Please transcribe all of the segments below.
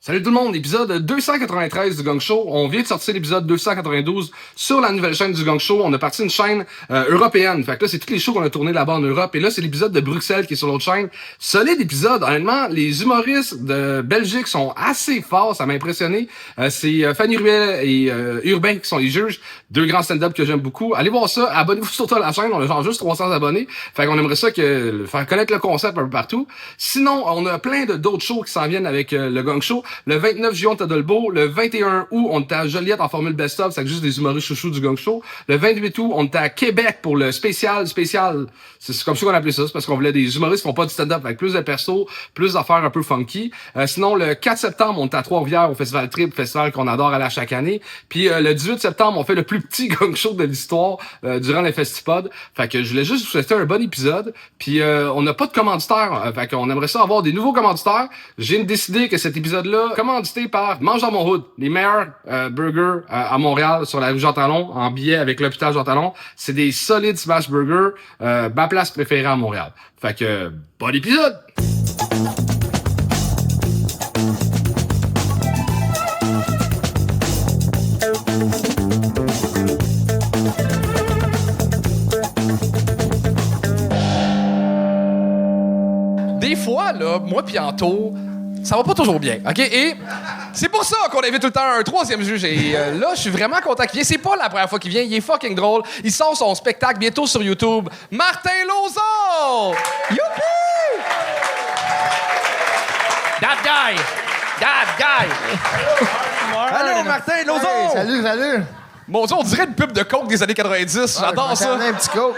Salut tout le monde, épisode 293 du Gang Show. On vient de sortir l'épisode 292 sur la nouvelle chaîne du Gang Show. On a parti une chaîne européenne. Fait que là, c'est tous les shows qu'on a tournés là-bas en Europe. Et là, c'est l'épisode de Bruxelles qui est sur l'autre chaîne. Solide épisode. Honnêtement, les humoristes de Belgique sont assez forts. Ça m'a impressionné. C'est Fanny Ruel et Urbain qui sont les juges. Deux grands stand-up que j'aime beaucoup. Allez voir ça. Abonnez-vous surtout à la chaîne. On a genre juste 300 abonnés. Fait qu'on aimerait ça faire connaître le concept un peu partout. Sinon, on a plein d'autres shows qui s'en viennent avec le Gang Show. Le 29 juillet, on est à Dolbeau. Le 21 août, on est à Joliette en formule best-of. C'est juste des humoristes chouchous du Gang Show. Le 28 août, on est à Québec pour le spécial. C'est comme ça qu'on appelait ça. C'est parce qu'on voulait des humoristes qui font pas du stand-up avec plus de persos, plus d'affaires un peu funky. Sinon, le 4 septembre, on est à Trois-Rivières au Festival Trip, festival qu'on adore aller à chaque année. Puis le 18 septembre, on fait le plus petit Gang Show de l'histoire durant les festipodes. Fait que je voulais juste vous souhaiter un bon épisode. Puis on n'a pas de commanditaires. Fait qu'on aimerait ça avoir des nouveaux commanditaires. J'ai décidé que cet épisode-là commandité par Mange dans mon hood, les meilleurs burgers à Montréal sur la rue Jean-Talon, en billet avec l'hôpital Jean-Talon. C'est des solides smash burgers, ma place préférée à Montréal. Fait que bon épisode. Des fois, là, moi pis Anto, ça va pas toujours bien, OK? Et c'est pour ça qu'on invite tout le temps un troisième juge. Et là, je suis vraiment content qu'il vienne. C'est pas la première fois qu'il vient. Il est fucking drôle. Il sort son spectacle bientôt sur YouTube. Martin Lauzon! Youpi! That guy! That guy! Allô, Martin Lauzon! Hey, salut! Mon Dieu, on dirait une pub de coke des années 90. J'adore ça. Un petit coke.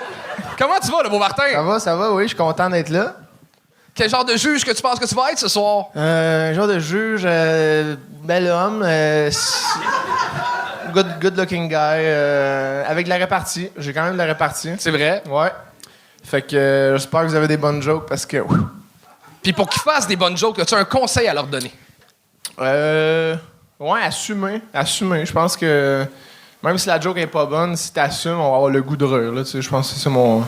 Comment tu vas, le beau Martin? Ça va, oui, je suis content d'être là. Quel genre de juge que tu penses que tu vas être ce soir? Un genre de juge, bel homme, good looking guy, avec de la répartie. J'ai quand même de la répartie. C'est vrai? Ouais. Fait que j'espère que vous avez des bonnes jokes parce que... Puis pour qu'ils fassent des bonnes jokes, as-tu un conseil à leur donner? Ouais, assumer. Je pense que même si la joke est pas bonne, si t'assumes, on va avoir le goût de rire. Là, tu sais, je pense que c'est mon...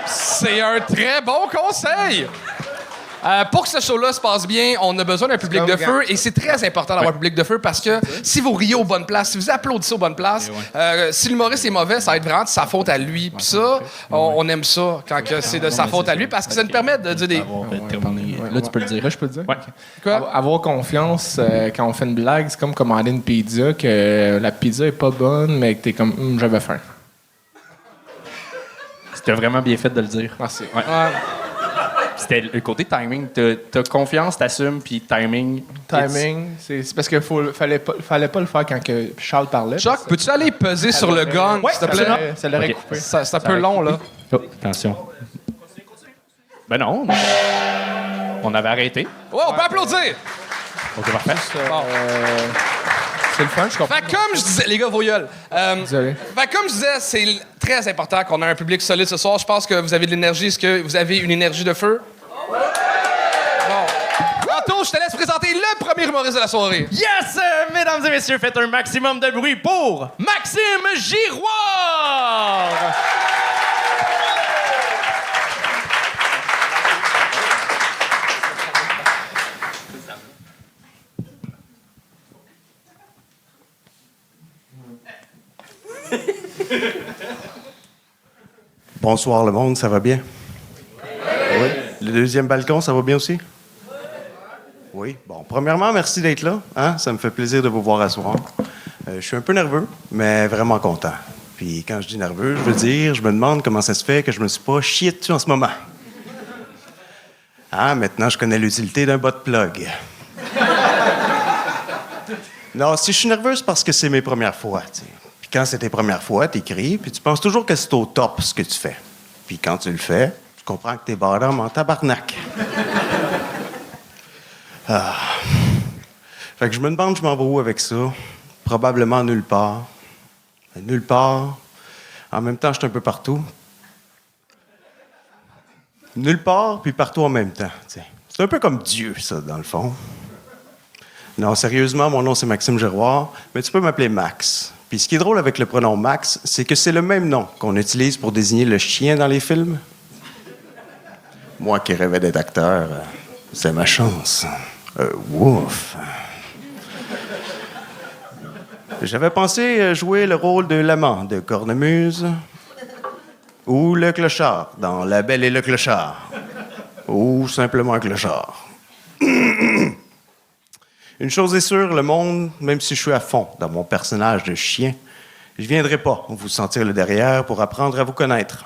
C'est un très bon conseil! Pour que ce show-là se passe bien, on a besoin d'un public de feu et c'est très important d'avoir un public de feu parce que si vous riez aux bonnes places, si vous applaudissez aux bonnes places, si l'humoriste est mauvais, ça va être vraiment de sa faute à lui. Puis ça, on aime ça quand c'est de sa faute à lui parce que ça nous permet de dire des... Là, tu peux le dire. Là, je peux le dire? Ouais. Quoi? Avoir confiance quand on fait une blague, c'est comme commander une pizza, que la pizza est pas bonne, mais que t'es comme, j'avais faim. C'était vraiment bien fait de le dire. Merci. Ouais. C'était le côté timing. T'as confiance, t'assumes, puis timing. Timing, c'est parce qu'il fallait pas le faire quand que Charles parlait. Chuck, peux-tu aller peser sur le gong, s'il te plaît? Ça l'aurait Ok. coupé. C'est un peu long, là. Oh, attention. Ben non. On avait arrêté. Ouais, on peut applaudir! OK, parfait. C'est le fun, je comprends. Fait que comme je disais, les gars, vos gueules. Désolé. Fait que comme je disais, c'est très important qu'on ait un public solide ce soir. Je pense que vous avez de l'énergie. Est-ce que vous avez une énergie de feu? Bon. Anto, je te laisse présenter le premier humoriste de la soirée. Yes! Mesdames et messieurs, faites un maximum de bruit pour Maxime Giroir! Bonsoir le monde, ça va bien? Oui. Le deuxième balcon, ça va bien aussi? Oui. Bon, premièrement, merci d'être là. Hein? Ça me fait plaisir de vous voir à soir. Je suis un peu nerveux, mais vraiment content. Puis quand je dis nerveux, je me demande comment ça se fait que je me suis pas chié dessus en ce moment. Ah, maintenant, je connais l'utilité d'un bot plug. Non, si je suis nerveux, c'est parce que c'est mes premières fois, tu sais. Puis quand c'est tes premières fois, t'écris, puis tu penses toujours que c'est au top ce que tu fais. Puis quand tu le fais, tu comprends que t'es bottom en tabarnak. Ah. Fait que je me demande, je m'en vais où avec ça? Probablement nulle part. Nulle part. En même temps, je suis un peu partout. Nulle part, puis partout en même temps. T'sais. C'est un peu comme Dieu, ça, dans le fond. Non, sérieusement, mon nom, c'est Maxime Giroir, mais tu peux m'appeler Max. Puis ce qui est drôle avec le pronom Max, c'est que c'est le même nom qu'on utilise pour désigner le chien dans les films. Moi qui rêvais d'être acteur, c'est ma chance. Wouf. J'avais pensé jouer le rôle de l'amant de Cornemuse ou le clochard dans La Belle et le Clochard ou simplement un clochard. Une chose est sûre, le monde, même si je suis à fond dans mon personnage de chien, je viendrai pas vous sentir le derrière pour apprendre à vous connaître.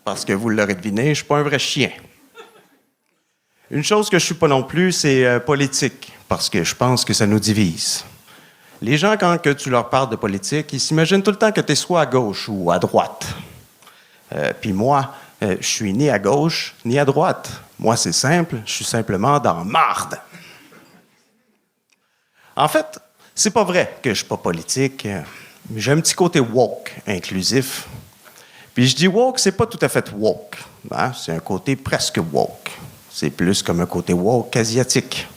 Parce que vous l'aurez deviné, je suis pas un vrai chien. Une chose que je suis pas non plus, c'est politique, parce que je pense que ça nous divise. Les gens, quand que tu leur parles de politique, ils s'imaginent tout le temps que tu es soit à gauche ou à droite. Puis moi, je suis ni à gauche ni à droite. Moi, c'est simple, je suis simplement dans marde. En fait, c'est pas vrai que je suis pas politique. J'ai un petit côté woke, inclusif. Puis je dis woke, c'est pas tout à fait woke. Hein? C'est un côté presque woke. C'est plus comme un côté woke asiatique.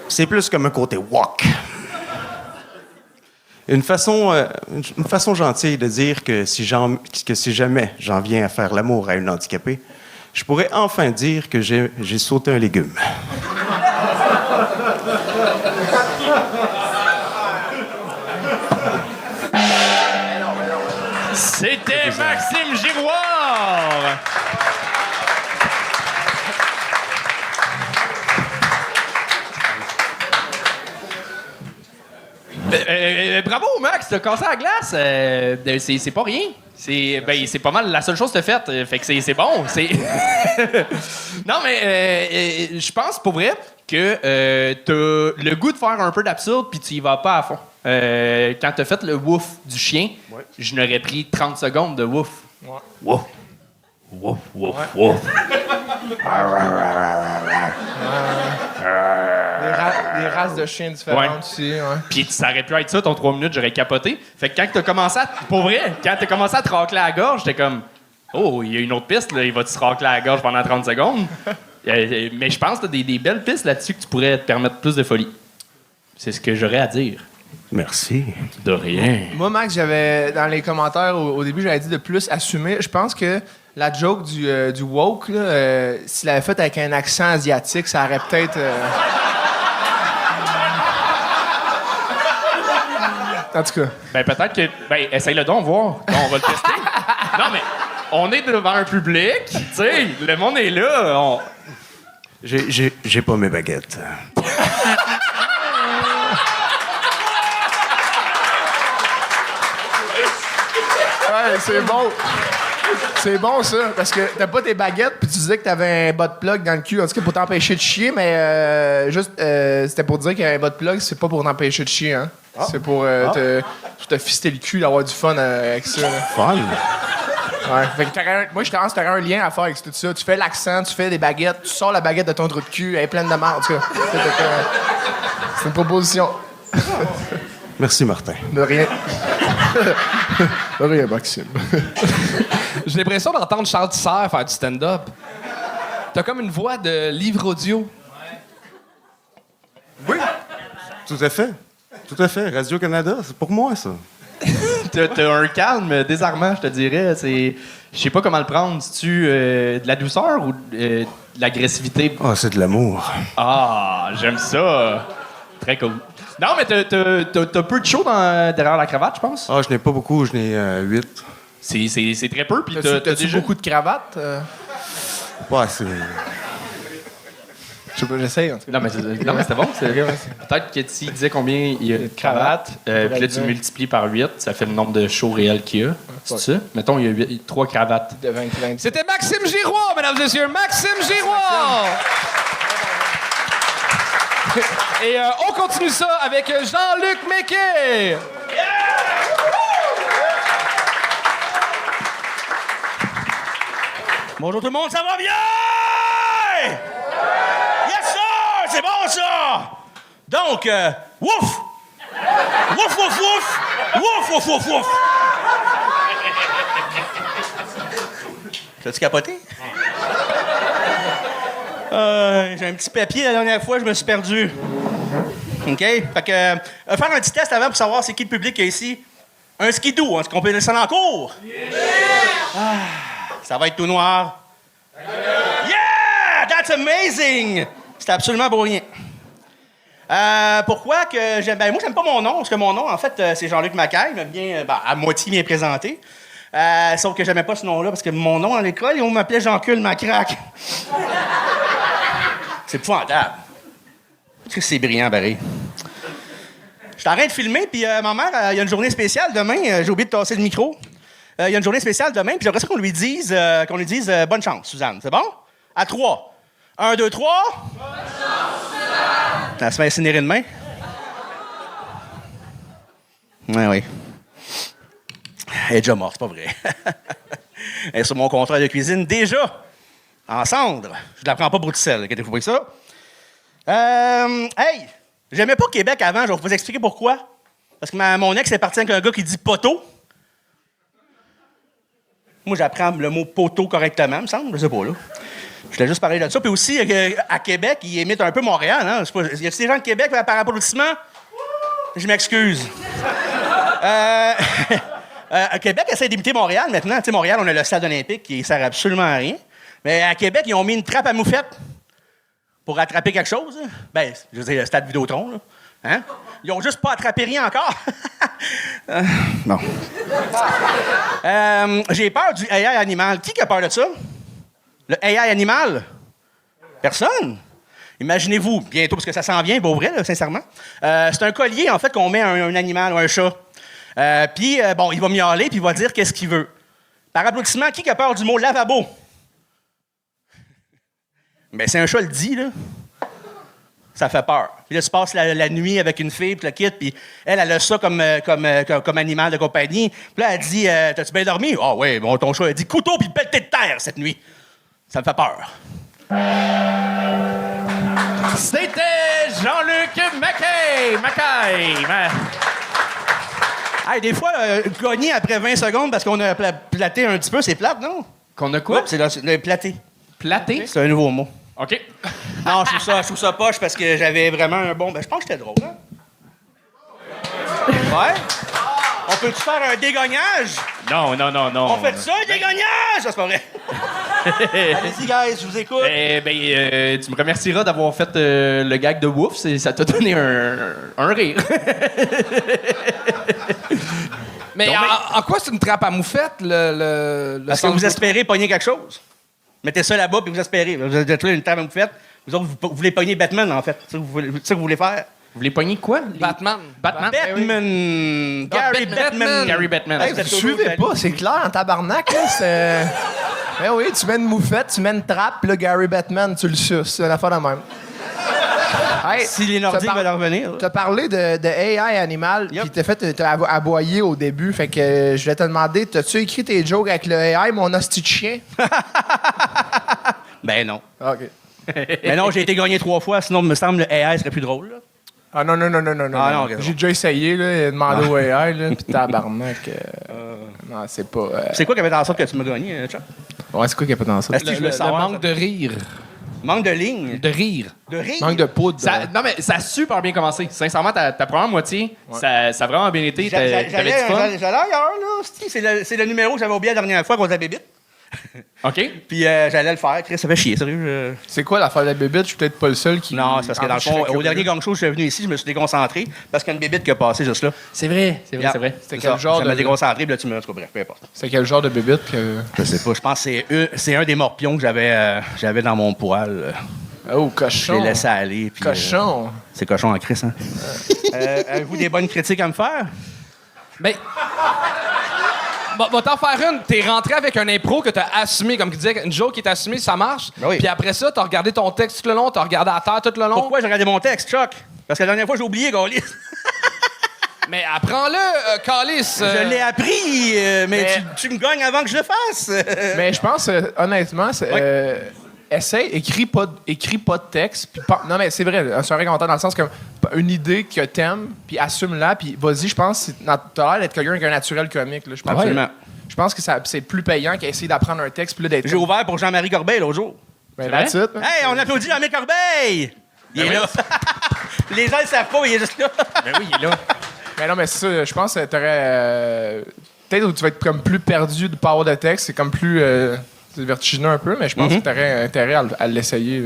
C'est plus comme un côté wok. Une façon gentille de dire que si jamais j'en viens à faire l'amour à une handicapée, je pourrais enfin dire que j'ai sauté un légume. C'était Maxime Giroir! Bravo, Max, t'as cassé la glace. C'est pas rien. C'est pas mal la seule chose que t'as faite. Fait que c'est bon. Non, mais je pense pour vrai que t'as le goût de faire un peu d'absurde puis tu y vas pas à fond. Quand t'as fait le wouf du chien, je n'aurais pris 30 secondes de wouf. Ouais. Wouf. Wouf, wouf, wouf. Des races de chiens différentes aussi. Ouais. Puis ça aurait pu être ça, ton 3 minutes, j'aurais capoté. Fait que quand t'as commencé à... Pour vrai, quand t'as commencé à te racler à la gorge, j'étais comme... Oh, il y a une autre piste, là. Il va te racler à la gorge pendant 30 secondes. Mais je pense que t'as des belles pistes là-dessus que tu pourrais te permettre plus de folie. C'est ce que j'aurais à dire. Merci. De rien. Moi, Max, j'avais dans les commentaires au début, j'avais dit de plus assumer. Je pense que la joke du woke, là, s'il l'avait fait avec un accent asiatique, ça aurait peut-être. En tout cas. Ben peut-être que... Ben essaye-le donc, voir. On va le tester. Non, mais on est devant un public, tu sais, le monde est là. J'ai pas mes baguettes. Ouais, c'est bon. C'est bon, ça, parce que t'as pas tes baguettes, puis tu disais que t'avais un bas de plug dans le cul, en tout cas pour t'empêcher de chier, mais c'était pour dire qu'un bas de plug, c'est pas pour t'empêcher de chier, hein. Ah. C'est pour te fister le cul, d'avoir du fun avec ça. Là. Fun? Ouais. Fait que moi, je pense que t'aurais un lien à faire avec tout ça. Tu fais l'accent, tu fais des baguettes, tu sors la baguette de ton trou de cul, elle est pleine de merde, en tout cas. C'est une proposition. Merci, Martin. De rien. De rien, Maxime. J'ai l'impression d'entendre Charles Tisser faire du stand-up. T'as comme une voix de livre audio. Oui, tout à fait. Tout à fait. Radio-Canada, c'est pour moi, ça. T'as un calme désarmant, je te dirais. Je sais pas comment le prendre. C'est-tu de la douceur ou de l'agressivité? Ah, c'est de l'amour. Ah, j'aime ça. Très cool. Non, mais t'as peu de show derrière la cravate, je pense. Ah, je n'ai pas beaucoup, je n'ai 8. C'est très peu. Puis T'as-tu déjà beaucoup de cravates? Ouais, c'est... Je sais pas, j'essaye, en tout cas. Non, mais c'était bon. Peut-être que s'il disait combien il y a de cravates, puis là, tu multiplies par 8, ça fait le nombre de shows réels qu'il y a. C'est ça? Mettons, il y a 3 cravates. De 20. C'était Maxime Giroir, mesdames et messieurs. Maxime Giroir! Et on continue ça avec Jean-Luc Méquet. Bonjour tout le monde, ça va bien? Yes sir! C'est bon ça! Donc, wouf! Wouf, wouf, wouf! Wouf, wouf, wouf, wouf! T'as-tu capoté? J'ai un petit papier la dernière fois, je me suis perdu. OK? Fait que, faire un petit test avant pour savoir c'est qui le public qu'il y a ici. Un skidoo, est-ce qu'on peut descendre en cours? Ah, ça va être tout noir. Yeah! That's amazing! C'est absolument pour rien. Pourquoi que j'aime... Ben, moi, j'aime pas mon nom, parce que mon nom, en fait, c'est Jean-Luc Macaille, mais bien, à moitié bien présenté. Sauf que j'aimais pas ce nom-là, parce que mon nom à l'école, on m'appelait Jean-Cul Macrac. C'est épouvantable. Est-ce que c'est brillant, Barry? Je suis en train de filmer, puis ma mère, il y a une journée spéciale demain. J'ai oublié de tasser le micro. Il y a une journée spéciale demain, puis j'aimerais ça qu'on lui dise bonne chance, Suzanne. C'est bon? À 3. 1, 2, 3. Bonne chance, Suzanne! Elle se fait incinérer de main. Oui. Elle est déjà morte, c'est pas vrai. Elle est sur mon contrat de cuisine déjà. En cendre. Je la prends pas pour du sel, inquiétez-vous pas que ça. Hey! J'aimais pas Québec avant, je vais vous expliquer pourquoi. Parce que mon ex est parti avec un gars qui dit poteau. Moi, j'apprends le mot poteau correctement, me semble. Je sais pas, là. Je voulais juste parler de ça. Puis aussi, à Québec, ils imitent un peu Montréal. Hein? Y a des gens de Québec par applaudissement? Je m'excuse. À Québec, essaie d'imiter Montréal maintenant. Tu sais, Montréal, on a le stade olympique qui ne sert absolument à rien. Mais à Québec, ils ont mis une trappe à moufette pour attraper quelque chose. Hein? Ben, je veux dire, le stade Vidéotron, là. Hein? Ils ont juste pas attrapé rien encore. Bon. J'ai peur du AI animal. Qui a peur de ça? Le AI animal? Personne? Imaginez-vous, bientôt, parce que ça s'en vient, pour vrai, là, sincèrement. C'est un collier, en fait, qu'on met à un animal ou un chat. Puis, bon, il va miauler, puis il va dire qu'est-ce qu'il veut. Par applaudissement, qui a peur du mot lavabo? Ben, c'est un chat le dit, là. Ça fait peur. Puis là, tu passes la nuit avec une fille, puis le quitte, puis elle a ça comme animal de compagnie. Puis là, elle dit t'as-tu bien dormi? Ah oui, bon, ton chat a dit couteau puis pelleté de terre cette nuit. Ça me fait peur. C'était Jean-Luc Macaille. Hey, des fois, gagner après 20 secondes parce qu'on a platé un petit peu, c'est plate, non? Qu'on a quoi? Oups, c'est le platé. Platé? C'est un nouveau mot. OK. Non, je trouve ça poche parce que j'avais vraiment un bon... Ben, je pense que j'étais drôle, hein? Ouais? On peut-tu faire un dégagnage? Non. On fait ça, un dégagnage? Ça, c'est pas vrai. Allez-y, guys, je vous écoute. Tu me remercieras d'avoir fait le gag de Wouf. Ça t'a donné un rire. Mais en quoi c'est une trappe à moufette, le Parce que vous espérez pogner quelque chose. Mettez ça là-bas, puis vous espérez. Vous avez trouvé une trappe à moufette. Vous autres, vous voulez pogner Batman, en fait. C'est ça que vous voulez faire. Vous voulez pogner quoi? Batman. Batman. Gary Batman. Hey, vous suivez pas, c'est clair en tabarnak, là. C'est... Ben oui, tu mets une moufette, tu mets une trappe, puis là, Gary Batman, tu le suces. C'est une affaire de même. Hey, Si les Nordiques veulent revenir. t'as parlé de AI animal, Yep. puis t'as aboyé au début. Fait que je voulais te demander, t'as-tu écrit tes jokes avec le AI, mon hostie de chien? Ben non. OK. Ben non, j'ai été gagné 3 fois, sinon, il me semble, le AI serait plus drôle, là. Ah non. Ah non, ok, J'ai déjà essayé, là, demandé au AI, là, puis tabarnak. Non, c'est pas... C'est quoi qui avait dans la sorte que tu m'as gagné, Chuck? Ouais, c'est quoi qu'il n'y a pas dans ça? Est-ce que je veux Le savoir? manque de rire. Manque de ligne. De rire. De rire. Manque de poudre. Non, mais ça a super bien commencé. Sincèrement, ta première moitié, ça a vraiment bien été. T'avais du fun. J'allais ailleurs, là. C'est le numéro que j'avais oublié la dernière fois qu'on avait bébite. OK? Puis j'allais le faire. Chris, ça fait chier, sérieux. C'est quoi l'affaire de la bébite? Je suis peut-être pas le seul qui... Non, c'est parce que dans le fond, enregistrait au dernier curieux. gang show, je suis venu ici, je me suis déconcentré parce qu'il y a une bébite qui a passé juste là. C'est vrai. C'est vrai. C'était Ça, quel genre ça m'a de... déconcentré, puis là, tu me... En tout cas, bref, peu importe. C'est quel genre de bébite que... Je sais pas, je pense que c'est un des morpions que j'avais dans mon poil. Oh, Je cochon. l'ai laissé aller. Puis, Cochon. c'est cochon en crise, hein? Avez-vous des bonnes critiques à me faire? Mais. Va t'en faire une. T'es rentré avec un impro que t'as assumé, comme tu disais, une joke qui est assumée, ça marche. Ben oui. Puis après ça, t'as regardé ton texte tout le long, t'as regardé à terre tout le long. Pourquoi j'ai regardé mon texte, Chuck? Parce que la dernière fois, j'ai oublié, Gaulis. Mais apprends-le, Calice. Je l'ai appris, mais tu me gagnes avant que je le fasse. Mais je pense, honnêtement, essaye, écris pas de texte. Puis non, mais c'est vrai, c'est un commentaire dans le sens que une idée que t'aimes, puis assume-la, puis vas-y, je pense, t'as l'air d'être quelqu'un avec un naturel comique. Là, je pense Absolument. Je pense que c'est plus payant qu'essayer d'apprendre un texte, puis là, d'être... J'ai ouvert pour Jean-Marie Corbeil l'autre jour. Ben, that's it, hein. Hey, on applaudit Jean-Marie Corbeil! Il est là. Les gens ne le savent pas, mais il est juste là. Ben oui, il est là. Mais non, mais c'est ça, je pense que t'aurais... peut-être où tu vas être comme plus perdu de pas avoir de texte, c'est comme plus... c'est vertigineux un peu, mais je pense que t'aurais intérêt à l'essayer.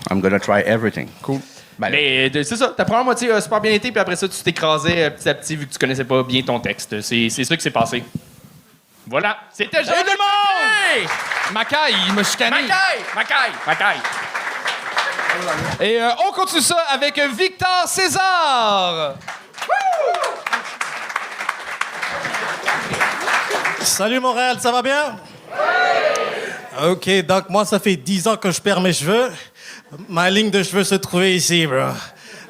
I'm gonna try everything. Cool. Ben, Mais c'est ça, ta première moitié a super bien été, puis après ça, tu t'écrasais petit à petit vu que tu connaissais pas bien ton texte. C'est ça qui s'est passé. Voilà, c'était Jean Salut tout le monde! Macaille, il m'a chicané. Macaille! Et on continue ça avec Victor César. Salut Montréal, ça va bien? OK, donc moi, ça fait 10 ans que je perds mes cheveux. Ma ligne de cheveux se trouvait ici, bro.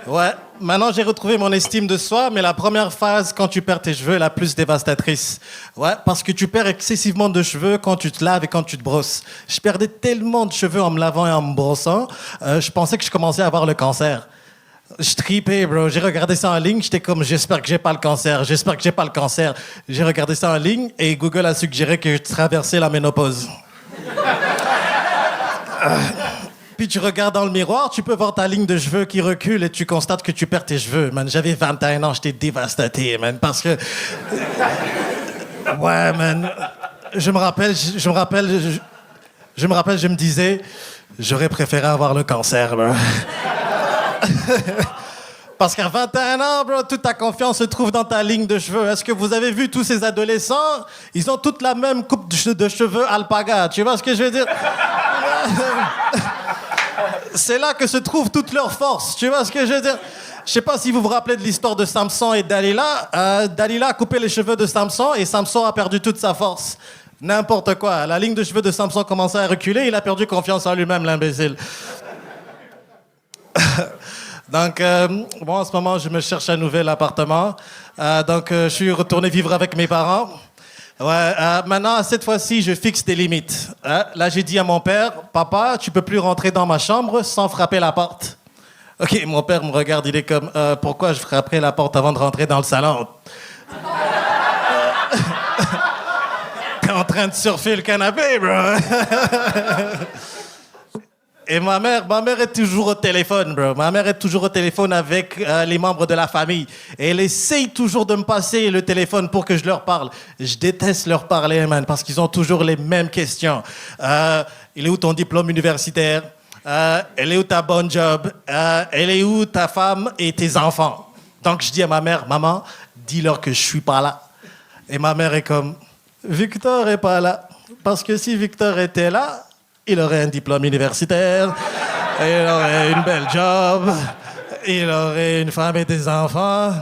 Ouais, maintenant j'ai retrouvé mon estime de soi, mais la première phase, quand tu perds tes cheveux, est la plus dévastatrice. Ouais, parce que tu perds excessivement de cheveux quand tu te laves et quand tu te brosses. Je perdais tellement de cheveux en me lavant et en me brossant, je pensais que je commençais à avoir le cancer. Je tripais, bro. J'ai regardé ça en ligne. J'étais comme, j'espère que j'ai pas le cancer. J'espère que j'ai pas le cancer. J'ai regardé ça en ligne et Google a suggéré que je traversais la ménopause. Puis tu regardes dans le miroir, tu peux voir ta ligne de cheveux qui recule et tu constates que tu perds tes cheveux, man. J'avais 21 ans, j'étais dévastaté, man, parce que... Ouais, man. Je me rappelle, je me disais, j'aurais préféré avoir le cancer, bro. Parce qu'à 21 ans, bro, toute ta confiance se trouve dans ta ligne de cheveux. Est-ce que vous avez vu tous ces adolescents? Ils ont toute la même coupe de cheveux alpaga. Tu vois ce que je veux dire? C'est là que se trouve toute leur force. Tu vois ce que je veux dire? Je sais pas si vous vous rappelez de l'histoire de Samson et Dalila. Dalila a coupé les cheveux de Samson et Samson a perdu toute sa force. N'importe quoi. La ligne de cheveux de Samson commençait à reculer. Il a perdu confiance en lui-même, l'imbécile. Donc, bon, en ce moment, je me cherche un nouvel appartement. Donc, je suis retourné vivre avec mes parents. Ouais, maintenant, cette fois-ci, je fixe des limites. Là, j'ai dit à mon père, « Papa, tu peux plus rentrer dans ma chambre sans frapper la porte. » OK, mon père me regarde, il est comme, « Pourquoi je frapperais la porte avant de rentrer dans le salon? » T'es en train de surfer le canapé, bro. Et ma mère est toujours au téléphone, bro. Ma mère est toujours au téléphone avec les membres de la famille. Et elle essaye toujours de me passer le téléphone pour que je leur parle. Je déteste leur parler, man, parce qu'ils ont toujours les mêmes questions. Il est où ton diplôme universitaire? Elle est où ta bonne job? Elle est où ta femme et tes enfants? Donc je dis à ma mère, maman, dis-leur que je suis pas là. Et ma mère est comme, Victor est pas là. Parce que si Victor était là, il aurait un diplôme universitaire, il aurait une belle job, il aurait une femme et des enfants.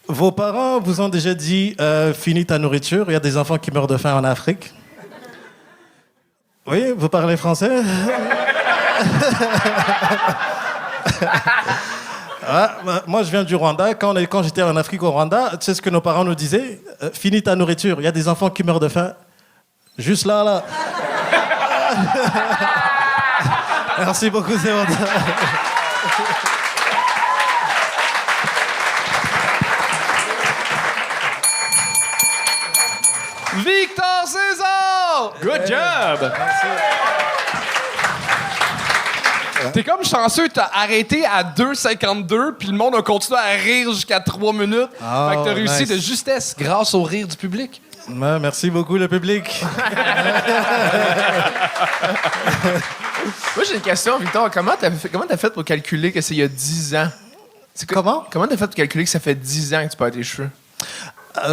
Vos parents vous ont déjà dit finis ta nourriture, il y a des enfants qui meurent de faim en Afrique. Oui, vous parlez français? Moi, je viens du Rwanda. Quand j'étais en Afrique au Rwanda, tu sais ce que nos parents nous disaient? Finis ta nourriture, il y a des enfants qui meurent de faim. Juste là. Merci beaucoup, c'est bon. Victor César! Good job! T'es comme chanceux, t'as arrêté à 2,52 puis le monde a continué à rire jusqu'à 3 minutes. Oh, fait que t'as réussi nice. de justesse grâce au rire du public. Merci beaucoup, le public. Moi, j'ai une question, Victor. Comment t'as fait pour calculer que c'est il y a 10 ans? Comment Comment t'as fait pour calculer que ça fait 10 ans que tu perds tes cheveux?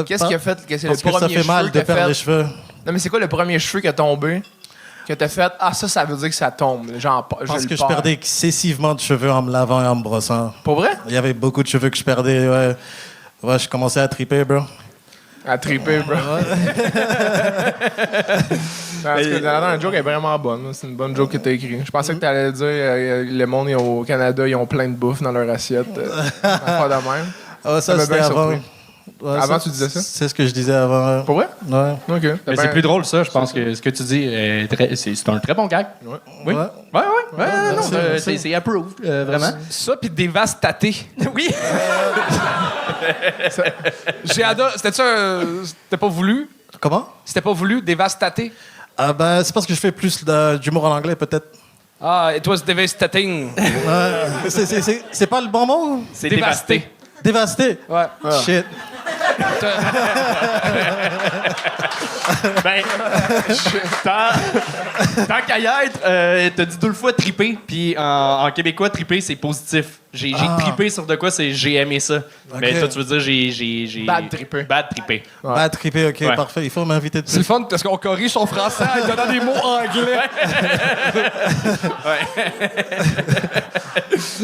Qu'est-ce qui a fait que c'est le Parce que ça premier fait mal cheveu de que t'as perdre les fait? cheveux. Non, mais c'est quoi le premier cheveu qui a tombé? Que t'as fait, ça veut dire que ça tombe. Genre, Parce que je perdais excessivement de cheveux en me lavant et en me brossant. Pour vrai? Il y avait beaucoup de cheveux que je perdais, ouais. Ouais, je commençais à triper, bro. À triper, bro. Parce que la joke est vraiment bonne. C'est une bonne joke que t'as écrite. Je pensais que t'allais dire le monde au Canada, ils ont plein de bouffe dans leur assiette. Pas de même. Ah, ça, m'a c'était bien avant. surpris. Ouais, Avant, tu disais ça? C'est ce que je disais avant. Pour vrai? Ouais. OK. Mais c'est plus drôle, ça. Je pense que ce que tu dis, c'est un très bon gag. Ouais. Oui. Ouais. Ouais, non, merci, merci. c'est approved, vraiment. Ça, puis des vases tâtés. Oui. J'ai adoré. C'était pas voulu? Comment? C'était pas voulu, des vases tâtés? Ah ben, c'est parce que je fais plus d'humour en anglais, peut-être. Ah, it was devastating. C'est pas le bon mot? C'est Dévasté. dévasté. Dévasté? Ouais. Shit. Ben, tant qu'à y être, t'as dit 2 fois triper, puis en québécois, triper, c'est positif. J'ai trippé sur de quoi, c'est j'ai aimé ça. Mais toi, tu veux dire j'ai Bad trippé. Bad trippé. Ah, trippé, OK, Ouais. parfait. Il faut m'inviter C'est le dessus. fun parce qu'on corrige son français en donnant des mots anglais.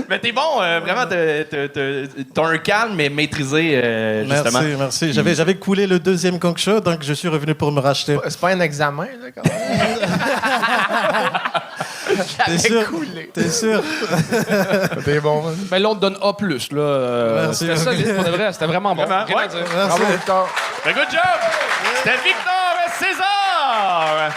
Mais t'es bon, vraiment, t'as un calme, mais maîtrisé, justement. Merci. J'avais coulé le deuxième Kong Show, donc je suis revenu pour me racheter. C'est pas un examen, là, quand même. T'es sûr? coulé. T'es sûr? T'es bon. Hein? Mais là, on te donne A+. Là, Merci. c'était solide, pour de vrai. C'était vraiment bon. Vraiment, Rien à ouais. dire. Bravo, Victor. Ben, good job! C'était Victor César!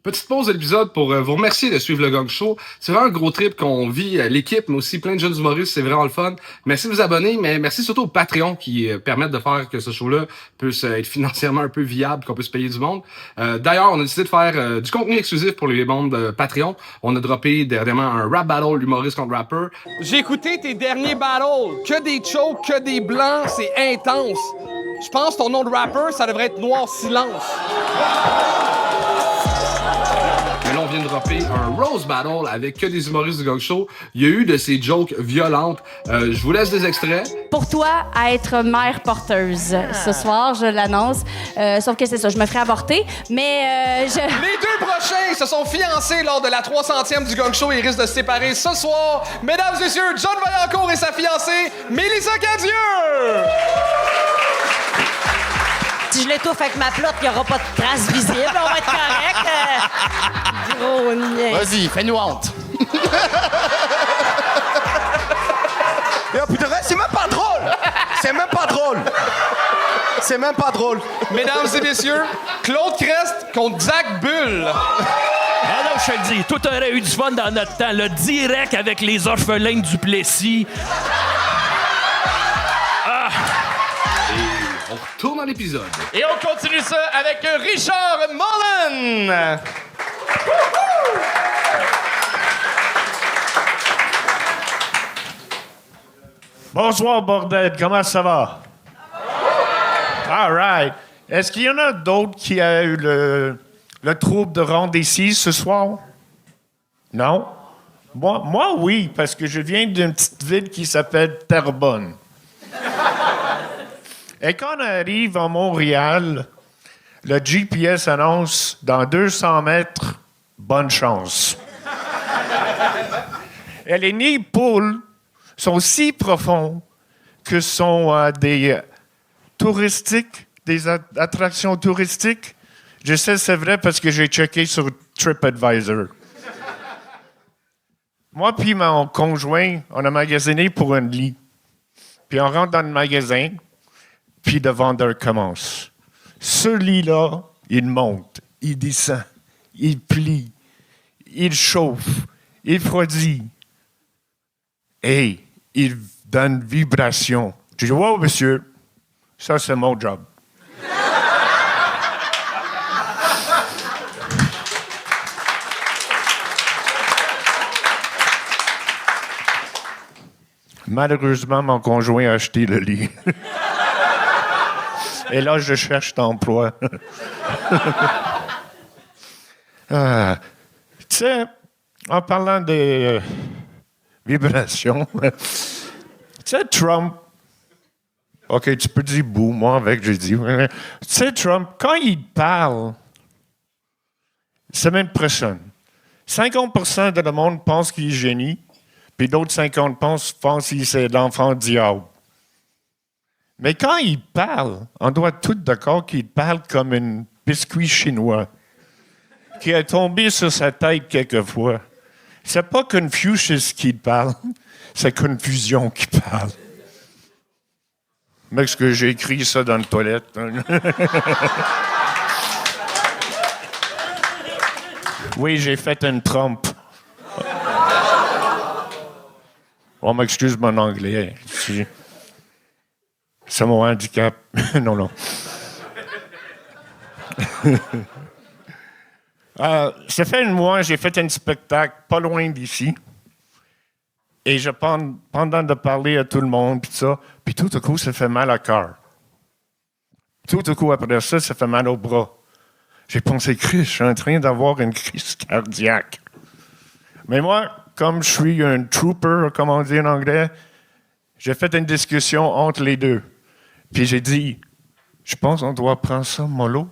Petite pause de l'épisode pour vous remercier de suivre le Gang Show. C'est vraiment un gros trip qu'on vit, l'équipe, mais aussi plein de jeunes humoristes. C'est vraiment le fun. Merci de vous abonner, mais merci surtout aux Patreons qui permettent de faire que ce show-là puisse être financièrement un peu viable, qu'on puisse payer du monde. D'ailleurs, on a décidé de faire du contenu exclusif pour les membres Patreon. On a droppé dernièrement un rap battle, humoriste contre rapper. J'ai écouté tes derniers battles. Que des chokes, que des blancs. C'est intense. Je pense que ton nom de rapper, ça devrait être Noir Silence. Mais là, on vient de dropper un Rose Battle avec que des humoristes du Gang Show. Il y a eu de ces jokes violentes. Je vous laisse des extraits. Pour toi, à être mère porteuse. Ce soir, je l'annonce. Sauf que c'est ça, je me ferai avorter. Mais je... Les 2 prochains se sont fiancés lors de la 300e du Gang Show et risquent de se séparer ce soir. Mesdames et messieurs, John Vaillancourt et sa fiancée, Mélissa Cadieux! Si je l'étouffe avec ma plotte, il n'y aura pas de traces visibles. On va être correct. Gros niais. Vas-y, fais-nous honte. Putain, c'est même pas drôle! C'est même pas drôle! C'est même pas drôle! Mesdames et messieurs, Claude Crest contre Zach Bull. Ah non, je te le dis, tout aurait eu du fun dans notre temps, là, direct avec les orphelins du Plessis. On retourne dans l'épisode. Et on continue ça avec Richard Mullen! Bonsoir, bordel. Comment ça va? All right. Est-ce qu'il y en a d'autres qui a eu le trouble de rendre ici ce soir? Non? Moi, oui, parce que je viens d'une petite ville qui s'appelle Terrebonne. Et quand on arrive à Montréal, le GPS annonce dans 200 mètres, bonne chance. Et les nids de poules sont si profonds que sont des attractions touristiques. Je sais c'est vrai parce que j'ai checké sur TripAdvisor. Moi puis mon conjoint, on a magasiné pour un lit. Puis on rentre dans le magasin, puis le vendeur commence. Ce lit-là, il monte, il descend, il plie, il chauffe, il refroidit. Et il donne vibration. Je dis, wow, monsieur, ça, c'est mon job. Malheureusement, mon conjoint a acheté le lit. Et là, je cherche d'emploi. Tu sais, en parlant des vibrations, tu sais, Trump. OK, tu peux dire bouh, moi avec, j'ai dit. Tu sais, Trump, quand il parle, ça m'impressionne. 50% de le monde pense qu'il est génie, puis d'autres 50% pensent qu'il c'est l'enfant diable. Mais quand il parle, on doit être tous d'accord qu'il parle comme un biscuit chinois qui est tombé sur sa tête quelquefois. C'est pas Confucius qui parle, c'est Confusion qui parle. Mais est-ce que j'ai écrit ça dans la toilette? Oui, j'ai fait une trompe. On m'excuse mon anglais. C'est mon handicap. Non. Ça fait un mois, j'ai fait un spectacle pas loin d'ici. Et pendant de parler à tout le monde, puis ça, puis tout à coup, ça fait mal au cœur. Tout à coup, après ça fait mal au bras. J'ai pensé, Chris, je suis en train d'avoir une crise cardiaque. Mais moi, comme je suis un trooper, comme on dit en anglais, j'ai fait une discussion entre les deux. Puis j'ai dit, je pense qu'on doit prendre ça mollo.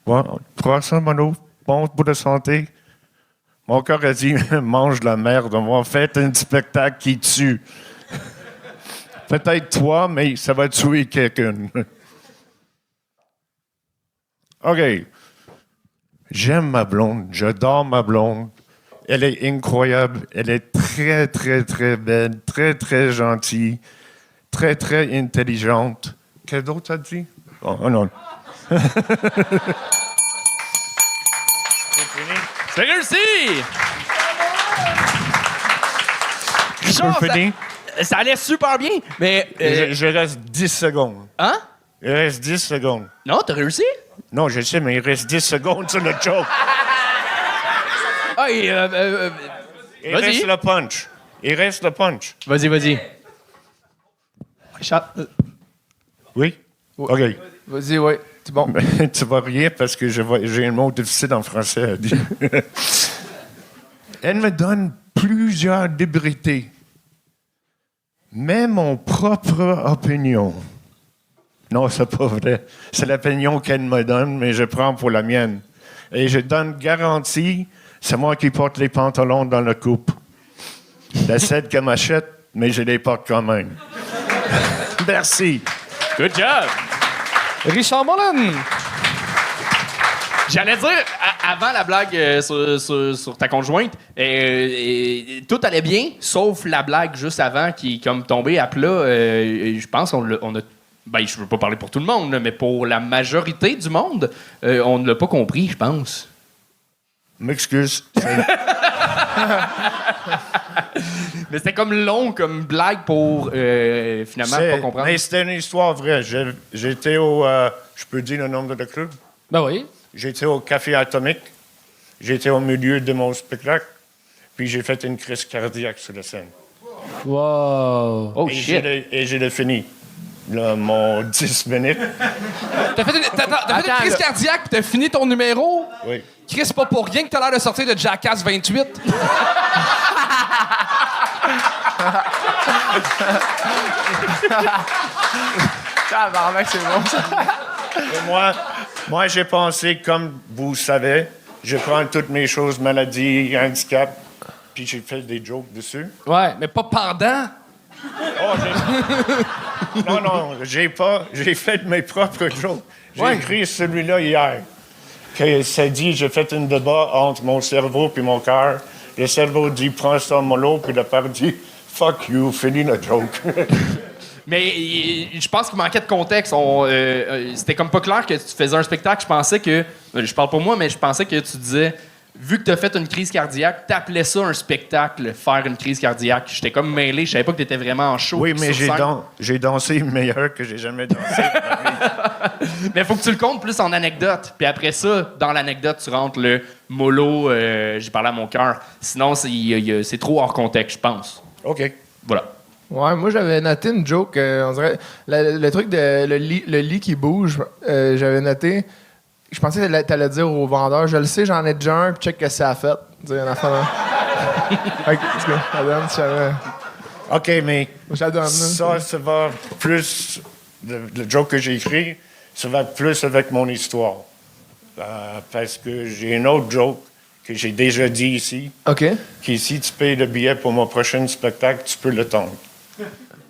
Ouais, prends ça mollo, bon pour la santé. Mon cœur a dit, mange de la merde, on va faire un spectacle qui tue. Peut-être toi, mais ça va tuer quelqu'un. OK. J'aime ma blonde, j'adore ma blonde. Elle est incroyable, elle est très, très, très belle, très, très gentille, très, très intelligente. Quel d'autre as dit? Oh non. C'est réussi! Richard, ça allait super bien, mais... Je reste 10 secondes. Hein? Il reste 10 secondes. Non, t'as réussi? Non, je sais, mais il reste 10 secondes sur le joke. Ah, il reste le punch. Il reste le punch. Vas-y. Richard. Oui? OK. Vas-y, oui. C'est bon. Tu vas rire parce que j'ai un mot difficile en français à dire. Elle me donne plusieurs libertés. Mais mon propre opinion. Non, c'est pas vrai. C'est l'opinion qu'elle me donne, mais je prends pour la mienne. Et je donne garantie, c'est moi qui porte les pantalons dans la coupe. La celle qu'elle m'achète, mais je les porte quand même. Merci. Good job! Richard Mullen! J'allais dire, avant la blague sur ta conjointe, tout allait bien, sauf la blague juste avant qui est comme tombée à plat. Je pense qu'on a... Ben, je veux pas parler pour tout le monde, là, mais pour la majorité du monde, on ne l'a pas compris, je pense. M'excuse. Mais c'était comme long comme blague pour finalement pas comprendre. Mais c'était une histoire vraie. J'étais au... je peux dire le nom de la club? Ben oui. J'étais au Café Atomique. J'étais au milieu de mon spectacle. Puis j'ai fait une crise cardiaque sur la scène. Wow. Oh, et shit. J'ai le fini. Là, mon 10 minutes. T'as fait une crise cardiaque puis t'as fini ton numéro? Oui. Chris, c'est pas pour rien que t'as l'air de sortir de Jackass 28. Tabarnak, c'est bon, ça. Et moi, j'ai pensé, comme vous savez, je prends toutes mes choses, maladies, handicap, puis j'ai fait des jokes dessus. Ouais, mais pas pendant. Oh, non, j'ai fait mes propres jokes. J'ai écrit celui-là hier. Que ça dit, j'ai fait un débat entre mon cerveau et mon cœur. Le cerveau dit, prends ça mollo, puis le père dit, fuck you, finis le joke. Mais je pense qu'il manquait de contexte. C'était comme pas clair que tu faisais un spectacle. Je pensais que... Je parle pour moi, mais je pensais que tu disais... Vu que tu as fait une crise cardiaque, t'appelais ça un spectacle, faire une crise cardiaque. J'étais comme mêlé, je savais pas que t'étais vraiment en show. Oui, mais j'ai dansé meilleur que j'ai jamais dansé. Mais faut que tu le comptes plus en anecdote. Puis après ça, dans l'anecdote, tu rentres le mollo, j'ai parlé à mon cœur. Sinon, c'est trop hors contexte, je pense. OK. Voilà. Ouais, moi, j'avais noté une joke. On dirait le truc de le lit qui bouge, j'avais noté... Je pensais que t'allais dire au vendeur, je le sais, j'en ai déjà un, puis check que ça a fait. Dire un enfant là. OK, ça donne, si j'avais... OK, mais J'adore, ça va plus... Le joke que j'ai écrit, ça va plus avec mon histoire. Parce que j'ai une autre joke que j'ai déjà dit ici. OK. Qui, si tu payes le billet pour mon prochain spectacle, tu peux le tendre.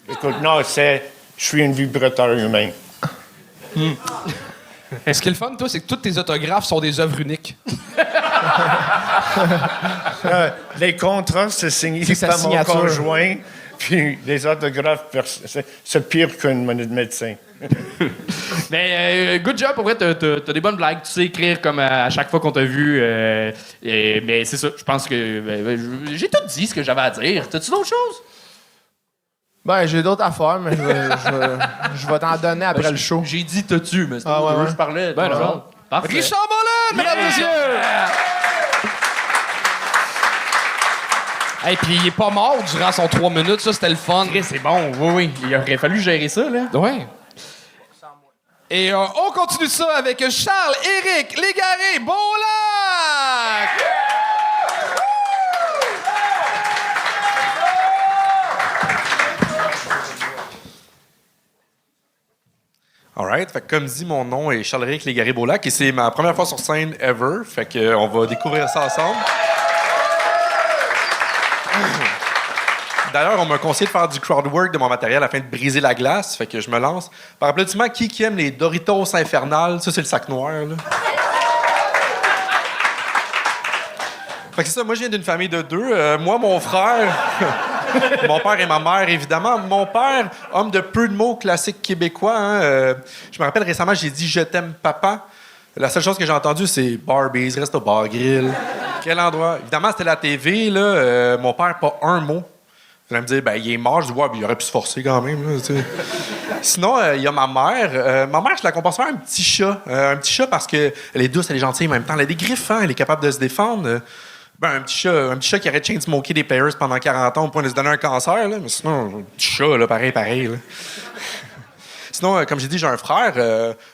Écoute, non, je suis un vibrateur humain. Ce qui est le fun, toi, c'est que tous tes autographes sont des œuvres uniques. Les contrats, c'est signé par mon conjoint, puis les autographes, c'est pire qu'un médecin. Mais good job, pour vrai, t'as des bonnes blagues. Tu sais écrire comme à chaque fois qu'on t'a vu. Mais c'est ça, je pense que j'ai tout dit ce que j'avais à dire. T'as-tu d'autres choses? Ben, j'ai d'autres affaires, mais je vais t'en donner après le show. J'ai dit t'as-tu, mais c'est ouais. je parlais. Ben non. Parfait. Richard Mollin, mesdames et messieurs! Et puis il est pas mort durant son 3 minutes, ça c'était le fun. C'est bon, oui. Il aurait fallu gérer ça, là. Ouais. Et on continue ça avec Charles-Éric Légaré-Beaulac! Alright, fait que comme dit, mon nom est Charles-Éric Légaré-Beaulac et c'est ma première fois sur scène ever. Fait que on va découvrir ça ensemble. D'ailleurs, on m'a conseillé de faire du crowd work de mon matériel afin de briser la glace. Fait que je me lance. Par applaudissement, qui aime les Doritos infernales? Ça, c'est le sac noir, là. Fait que c'est ça, moi, je viens d'une famille de 2. Moi, mon frère... mon père et ma mère, évidemment. Mon père, homme de peu de mots classiques québécois. Hein, je me rappelle récemment, j'ai dit « Je t'aime, papa ». La seule chose que j'ai entendue, c'est « Barbies, reste au bar grill ». Quel endroit? Évidemment, c'était la TV, là. Mon père, pas un mot. Vous allez me dire, ben, il est mort. Je dis, ouais, ben, il aurait pu se forcer quand même. Là, sinon, il y a ma mère. Ma mère, je la compare souvent à un petit chat. Un petit chat parce qu'elle est douce, elle est gentille, en même temps, elle a des griffes, hein, elle est capable de se défendre. Ben, un petit chat qui arrête de smoker des Players pendant 40 ans au point de se donner un cancer. Là, mais sinon, un petit chat, là, pareil. Là. Sinon, comme j'ai dit, j'ai un frère.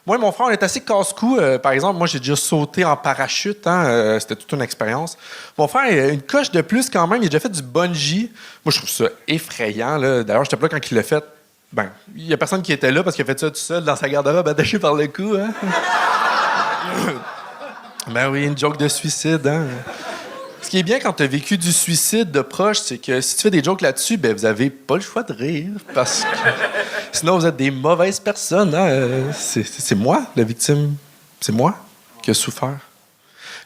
Moi et mon frère, on est assez casse-cou. Par exemple, moi, j'ai déjà sauté en parachute. Hein, c'était toute une expérience. Mon frère, il a une coche de plus quand même. Il a déjà fait du bungee. Moi, je trouve ça effrayant. Là. D'ailleurs, j'étais pas là quand il l'a fait. Ben, il y a personne qui était là parce qu'il a fait ça tout seul dans sa garde-robe attaché par le cou. Hein? Ben oui, une joke de suicide. Hein? Ce qui est bien quand tu as vécu du suicide de proche, c'est que si tu fais des jokes là-dessus, ben vous avez pas le choix de rire parce que sinon vous êtes des mauvaises personnes. Hein? C'est moi, la victime. C'est moi qui ai souffert.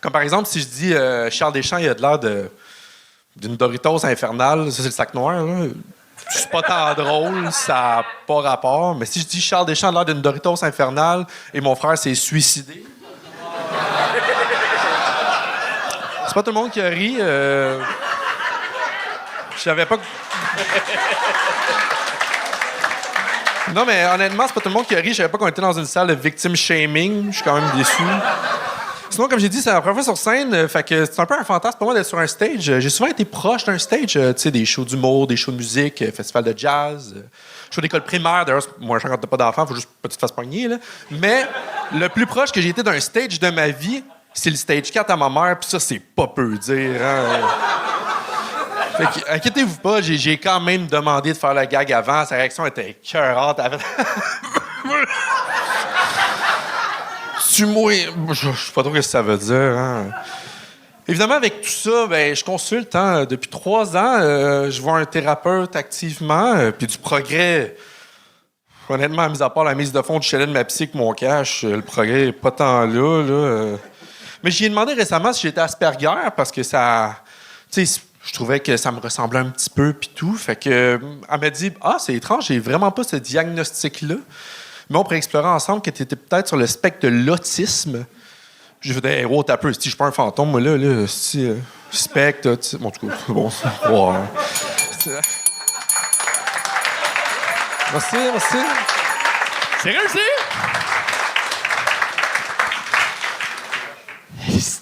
Comme par exemple, si je dis Charles Deschamps, il a de l'air d'une Doritos infernale, ça c'est le sac noir. Là. C'est pas tant drôle, ça n'a pas rapport. Mais si je dis Charles Deschamps a l'air d'une Doritos infernale et mon frère s'est suicidé. C'est pas tout le monde qui a ri. Je savais pas que... Non, mais honnêtement, c'est pas tout le monde qui a ri. Je savais pas qu'on était dans une salle de victim shaming. Je suis quand même déçu. Sinon, comme j'ai dit, c'est la première fois sur scène. Fait que c'est un peu un fantasme pour moi d'être sur un stage. J'ai souvent été proche d'un stage. Tu sais, des shows d'humour, des shows de musique, festival de jazz, show d'école primaire. D'ailleurs, moi, je ne pas d'enfant, faut juste pas que tu te fasses pogner, là. Mais le plus proche que j'ai été d'un stage de ma vie, c'est le stage 4 à ma mère, puis ça, c'est pas peu dire. Hein? Fait que, inquiétez-vous pas, j'ai quand même demandé de faire le gag avant. Sa réaction était écœurante. Tu-moi... Je sais pas trop ce que ça veut dire. Hein? Évidemment, avec tout ça, ben, je consulte. Hein, depuis 3 ans, je vois un thérapeute activement, puis du progrès... Honnêtement, mis à part la mise de fond du chalet de ma psy avec mon cash, le progrès n'est pas tant là. Mais j'y ai demandé récemment si j'étais Asperger parce que ça... Tu sais, je trouvais que ça me ressemblait un petit peu puis tout. Fait que elle m'a dit « Ah, c'est étrange, j'ai vraiment pas ce diagnostic-là. Mais on pourrait explorer ensemble que tu étais peut-être sur le spectre de l'autisme. » Je me disais « Oh, t'as peu, si je suis pas un fantôme, moi là, si... spectre, autisme... » Bon, en tout cas, bon, wow. Merci. C'est réussi!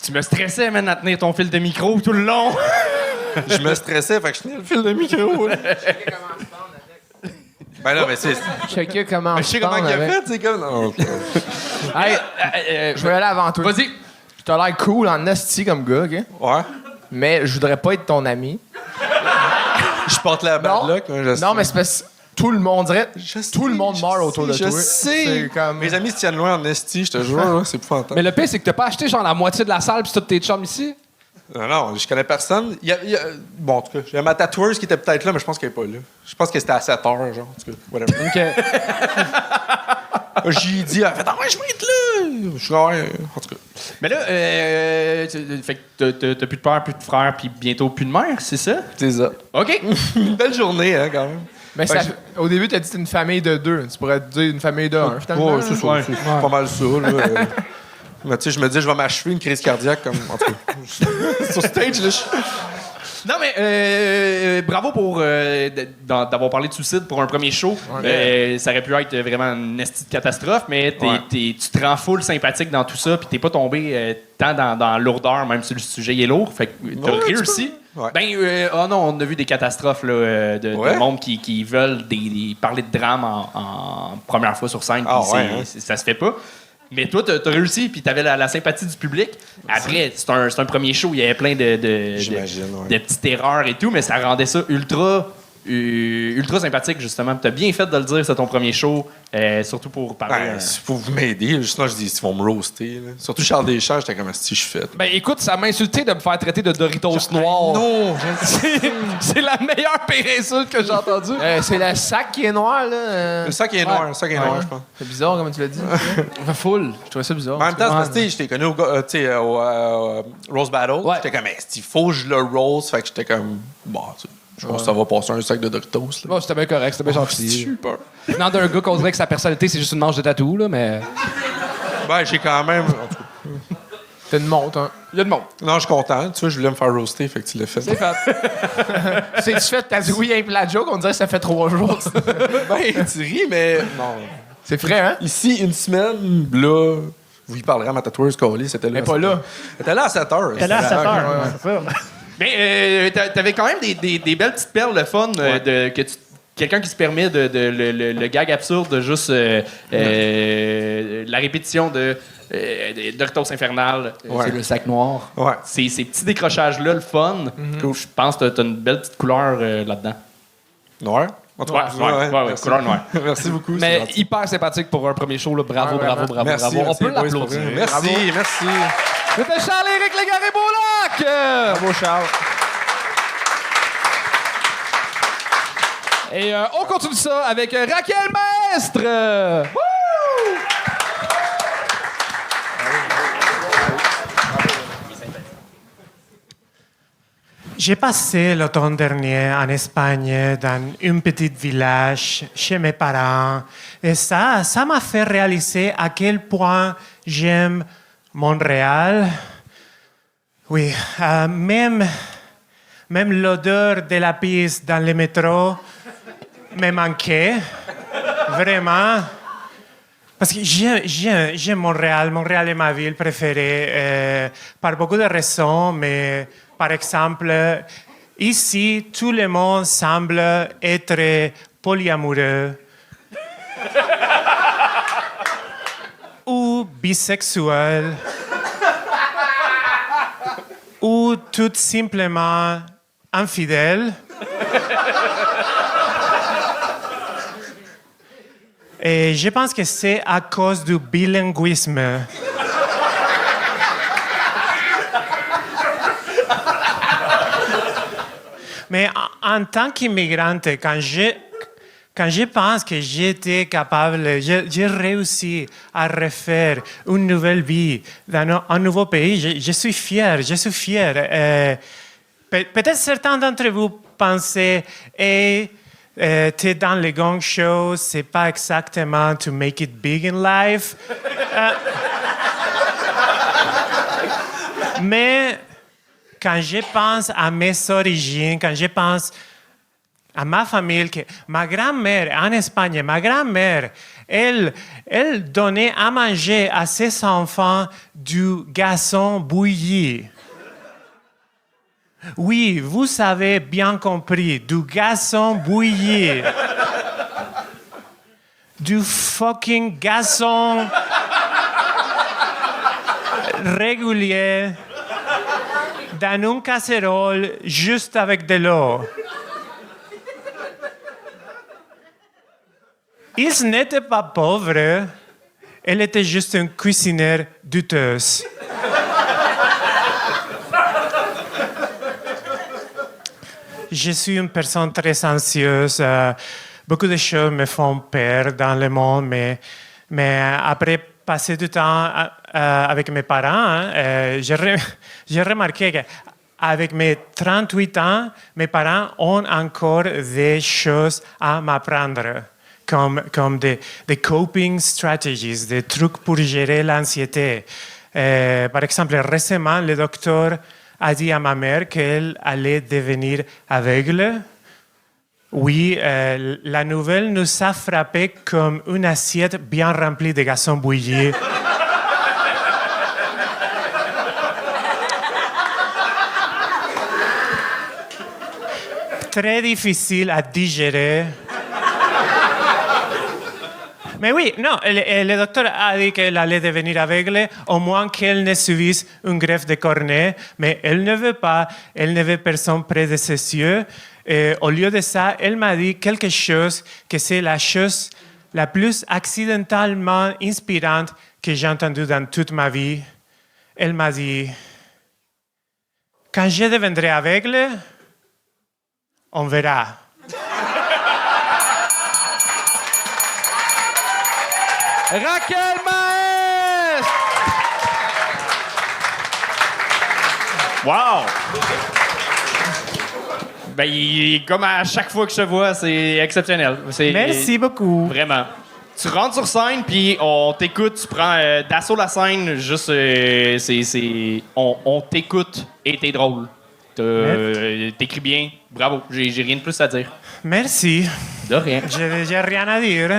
Tu me stressais, man, à tenir ton fil de micro tout le long. Je me stressais, fait que je tenais le fil de micro. Ben là, mais c'est... Chacun comment je sais comment il a fait, c'est comme... Non. Hey, je vais aller avant toi. Vas-y. Tu as l'air cool en esti comme gars, OK? Ouais. Mais je voudrais pas être ton ami. Je porte la bad luck. Non, mais c'est parce que tout le monde dirait... Tout le monde meurt autour de toi. Je sais. C'est comme... Mes amis se tiennent loin en esti, je te jure, là, c'est pas fantastique. Mais le pire, c'est que t'as pas acheté genre la moitié de la salle pis tous tes chums ici? Non, je connais personne. Bon, en tout cas, j'ai ma tatoueuse qui était peut-être là, mais je pense qu'elle est pas là. Je pense que c'était à 7 heures, genre. En tout cas, whatever. OK. J'ai dit, elle a fait « Ah ouais, je vais être là! » Je suis ouais, en tout cas. Mais là, fait que t'as plus de père, plus de frère, puis bientôt plus de mère, c'est ça? C'est ça. OK. Une belle journée, hein, quand même. Mais ça, au début, tu as dit que c'était une famille de 2. Tu pourrais te dire une famille de 1, finalement. Ouais, c'est ça. C'est pas mal ça, là. Mais tu sais, je me dis, je vais m'achever une crise cardiaque, comme, en tout cas. Sur stage, là, Non, mais bravo pour d'avoir parlé de suicide pour un premier show. Ça aurait pu être vraiment une estie de catastrophe, mais tu te rends full sympathique dans tout ça, puis t'es pas tombé tant dans lourdeur, même si le sujet est lourd. Fait que t'as réussi. Ouais. Oh non, on a vu des catastrophes là, de monde qui veulent parler de drame en première fois sur scène. Ça se fait pas. Mais toi, t'as réussi, puis t'avais la sympathie du public. Après, c'est un premier show, il y avait plein de petites erreurs et tout, mais ça rendait ça ultra sympathique, justement. T'as bien fait de le dire, c'est ton premier show, surtout pour parler... Pour vous m'aider, sinon je dis, ils vont me roaster. Là. Surtout Charles Deschamps, j'étais comme, si je fais. Ben écoute, ça m'a insulté de me faire traiter de Doritos noir. Non, c'est la meilleure pire insulte que j'ai entendue. C'est le sac qui est noir, là. Le sac est noir, je pense. C'est bizarre, comme tu l'as dit. Full. Je trouvais ça bizarre. En même temps, c'est parce que je t'ai connu au Rose Battle. J'étais comme, il faut que je le rose. Fait que j'étais comme, je pense que ça va passer un sac de Doritos. Bon, c'était bien correct, c'était bien gentil. Super. Non, d'un gars qu'on dirait que sa personnalité, c'est juste une manche de tatou, là, mais. Ben, j'ai quand même. T'as une montre, hein? Il y a de monde. Non, je suis content. Tu vois, je voulais me faire roaster, fait que tu l'as fait. C'est fait. C'est-tu fait? T'as dit oui, un plat de joke, on dirait que ça fait 3 jours. Ben, tu ris, mais. Non. C'est vrai, hein? Ici, une semaine, là. Vous y parlerez à ma tatoueuse Coley, c'était là. Elle est pas là. Elle était là à 7 heures. Elle est là à 7 heures, c'est ça. Mais t'avais quand même des belles petites perles, le fun, quelqu'un qui se permet le gag absurde de juste la répétition de Doritos Infernal. C'est le sac noir. Ouais. Ces petits décrochages-là, le fun. Je pense que t'as une belle petite couleur là-dedans. Noir? Ouais, couleur noire. Merci beaucoup. Mais hyper sympathique pour un premier show, là. Bravo. Merci, On peut boys, l'applaudir. Merci. C'était Charles-Éric Légaré-Beaulac! Bravo, Charles. Et on continue ça avec Raquel Maestre! Wouh! J'ai passé l'automne dernier en Espagne dans un petit village chez mes parents et ça m'a fait réaliser à quel point j'aime Montréal. Oui, même l'odeur de la piste dans le métro me manquait, vraiment. Parce que j'aime Montréal. Montréal est ma ville préférée par beaucoup de raisons, mais par exemple, ici, tout le monde semble être polyamoureux ou bisexuel ou tout simplement infidèle. Et je pense que c'est à cause du bilinguisme. Mais en tant qu'immigrante, quand je pense que j'étais capable, j'ai réussi à refaire une nouvelle vie dans un nouveau pays, je suis fier. Peut-être certains d'entre vous pensaient, t'es dans le Gong Show, c'est pas exactement to make it big in life. Mais quand je pense à mes origines, quand je pense à ma famille, que ma grand-mère en Espagne, elle donnait à manger à ses enfants du gazon bouilli. Oui, vous avez bien compris, du gazon bouilli. Du fucking gazon régulier dans une casserole juste avec de l'eau. Ils n'étaient pas pauvres, elle était juste une cuisinière douteuse. Je suis une personne très anxieuse. Beaucoup de choses me font peur dans le monde, mais après passer du temps avec mes parents, j'ai remarqué qu'avec mes 38 ans, mes parents ont encore des choses à m'apprendre, comme des coping strategies, des trucs pour gérer l'anxiété. Par exemple, récemment, le docteur a dit à ma mère qu'elle allait devenir aveugle. Oui, la nouvelle nous a frappé comme une assiette bien remplie de glaçons bouillis. Très difficile à digérer. Mais oui, non, le docteur a dit qu'elle allait devenir aveugle, au moins qu'elle ne subisse une greffe de cornée, mais elle ne veut pas, elle ne veut personne près de ses yeux. Et au lieu de ça, elle m'a dit quelque chose que c'est la chose la plus accidentellement inspirante que j'ai entendue dans toute ma vie. Elle m'a dit, quand je deviendrai aveugle, on verra. Raquel Maestre! Wow! Ben, comme à chaque fois que je te vois, c'est exceptionnel. Merci beaucoup. Vraiment. Tu rentres sur scène, puis on t'écoute, tu prends d'assaut la scène, juste, on t'écoute et t'es drôle. T'écris bien. Bravo. J'ai rien de plus à dire. Merci. De rien. J'ai rien à dire.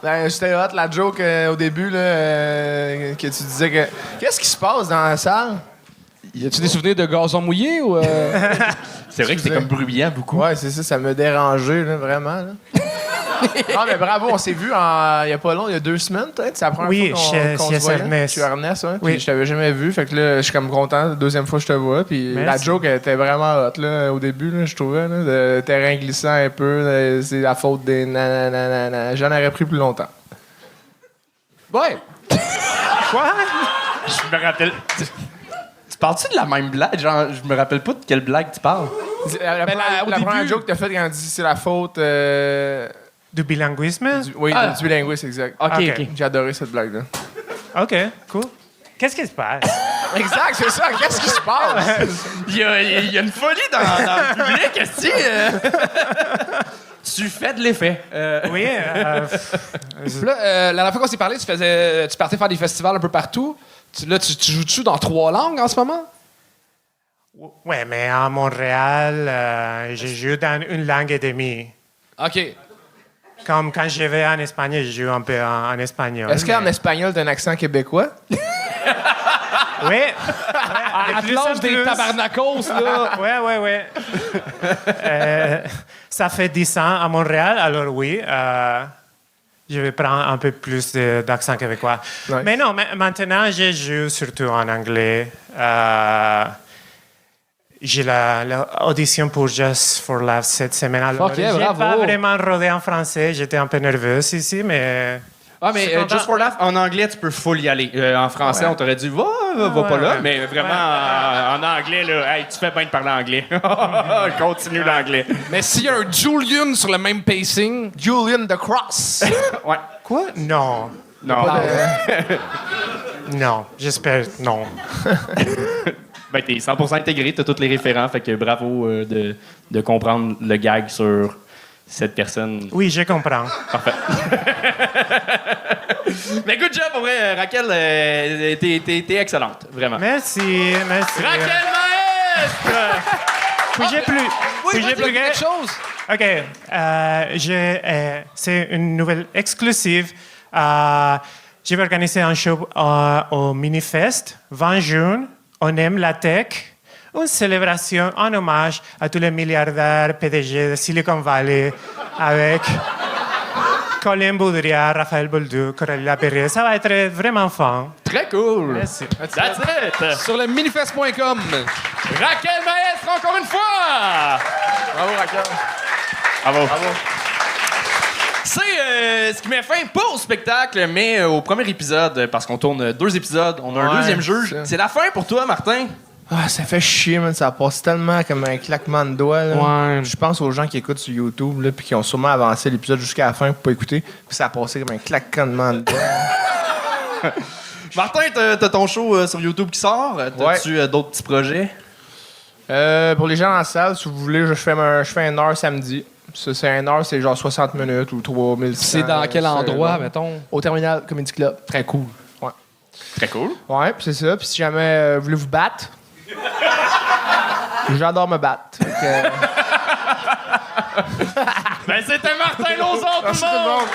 Ben, c'était hot, la joke au début, là, que tu disais que... Qu'est-ce qui se passe dans la salle? Y a-tu des souvenirs de gazon mouillé ou... C'est vrai que c'est comme bruyant beaucoup. Ouais, c'est ça, ça m'a dérangé, là, vraiment. Là. Non, mais bravo, on s'est vu il y a pas long, il y a 2 semaines, peut-être. C'est la première Oui, fois qu'on se voyait. Ernest. Chez Ernest, ouais. Oui. Puis je t'avais jamais vu, fait que là, je suis comme content. La deuxième fois que je te vois. Puis Merci. la joke, elle était vraiment hot, là, au début, là, je trouvais, là, de terrain glissant un peu. C'est la faute des nananana. J'en aurais pris plus longtemps. Ouais. Quoi? Je me rappelle... Tu parles-tu de la même blague? Genre, je me rappelle pas de quelle blague tu parles. La première joke que t'as faite quand tu dis c'est la faute... Du bilinguisme? Du bilinguisme, exact. OK. J'ai adoré cette blague-là. OK, cool. Qu'est-ce qui se passe? Exact, c'est ça. Qu'est-ce qui se passe? Il y a une folie dans le public, est-ce que tu fais de l'effet. Oui. Là, la dernière fois qu'on s'est parlé, tu partais faire des festivals un peu partout. Tu joues-tu dans 3 langues en ce moment? Oui, mais à Montréal, je joue dans une langue et demie. OK. Comme quand je vais en Espagne, je joue un peu en espagnol. Est-ce qu'en espagnol, t'as un accent québécois? Oui. À l'âge des tabarnacos, là. Oui. Ça fait 10 ans à Montréal, alors oui. Je vais prendre un peu plus d'accent québécois. Ouais. Mais non, maintenant, je joue surtout en anglais. J'ai l'audition pour Just for Laughs cette semaine. Alors, Ok, j'ai bravo. pas vraiment rodé en français. J'étais un peu nerveuse ici, mais... Ah, mais Je suis content. Just for Laugh, en anglais, tu peux full y aller. En français, on t'aurait dit, va pas là. ouais. Mais vraiment, en anglais, là, hey, tu fais bien de parler anglais. Continue l'anglais. Mais s'il y a un Julian sur le même pacing... Julian the Cross. Ouais. Quoi? Non. Non. Non, j'espère non. Ben, t'es 100% intégré, t'as tous les référents, fait que bravo de comprendre le gag sur cette personne. Oui, je comprends. Parfait. Mais good job, pour vrai, Raquel, t'es excellente, vraiment. Merci. Raquel Maestre! Puis-je plus... Oui, puis-je plus quelque chose. OK. C'est une nouvelle exclusive. Je vais organiser un show au Minifest, 20 juin. On aime la tech. Une célébration en hommage à tous les milliardaires PDG de Silicon Valley avec Colin Boudria, Raphaël Bolduc, Coralie Lapierre. Ça va être vraiment fun. Très cool. Merci. That's it. Sur le minifest.com. Raquel Maestre, encore une fois! Bravo, Raquel. Bravo. C'est ce qui met fin, pas au spectacle, mais au premier épisode, parce qu'on tourne 2 épisodes. On a un Ouais, deuxième jeu. c'est ça. C'est la fin pour toi, Martin? Ah, ça fait chier, man. Ça passe tellement comme un claquement de doigts. Là. Ouais. Je pense aux gens qui écoutent sur YouTube là, puis qui ont sûrement avancé l'épisode jusqu'à la fin pour pas écouter. Puis ça a passé comme un claquement de doigts. Martin, t'as ton show sur YouTube qui sort. T'as-tu d'autres petits projets? Pour les gens dans la salle, si vous voulez, je fais une heure samedi. Ça, c'est une heure, c'est genre 60 minutes ou 3600. C'est dans quel endroit, mettons? Au Terminal Comedy Club. Très cool. Ouais. Très cool. Ouais, puis c'est ça. Puis si jamais vous voulez vous battre, j'adore me battre. Fait que, Ben, c'était Martin Lauzon, tout merci le tout le monde! monde.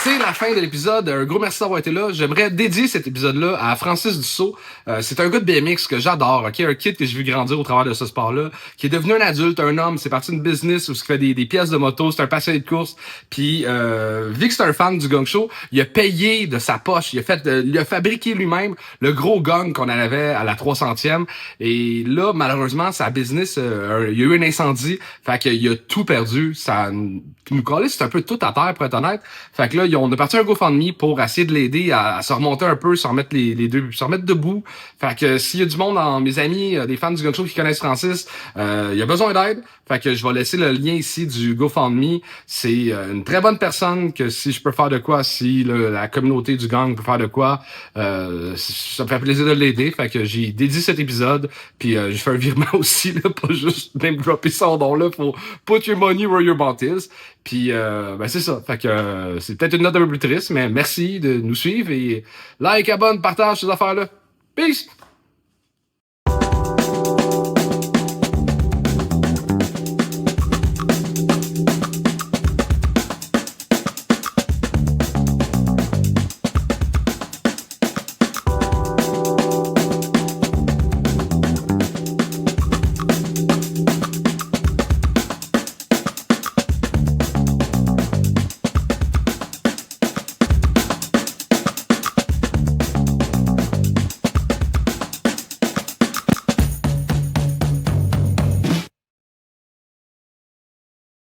C'est la fin de l'épisode. Un gros merci d'avoir été là. J'aimerais dédier cet épisode-là à Francis Dussault. C'est un gars de BMX que j'adore, ok? Un kid que j'ai vu grandir au travers de ce sport-là, qui est devenu un adulte, un homme. C'est parti d'une business où il fait des pièces de moto. C'est un passionné de course. Puis, vu que c'est un fan du gong show, il a payé de sa poche. Il a fabriqué lui-même le gros gong qu'on en avait à la 300e. Et là, malheureusement, sa business, il y a eu un incendie. Fait qu'il a tout perdu. Ça nous collait, c'est un peu tout à terre, pour être honnête. Fait que là, on a parti un GoFundMe pour essayer de l'aider à se remonter un peu, se remettre se remettre debout. Fait que s'il y a du monde dans mes amis, des fans du Gong Show qui connaissent Francis, il y a besoin d'aide. Fait que je vais laisser le lien ici du GoFundMe. C'est une très bonne personne que si je peux faire de quoi, si la communauté du gang peut faire de quoi, ça me fait plaisir de l'aider. Fait que j'ai dédié cet épisode, puis j'ai fait un virement aussi, là, pas juste name dropper son nom-là, faut put your money where your mouth is. Puis ben c'est ça. Fait que c'est peut-être une note un peu plus triste, mais merci de nous suivre et like, abonne, partage ces affaires-là. Peace!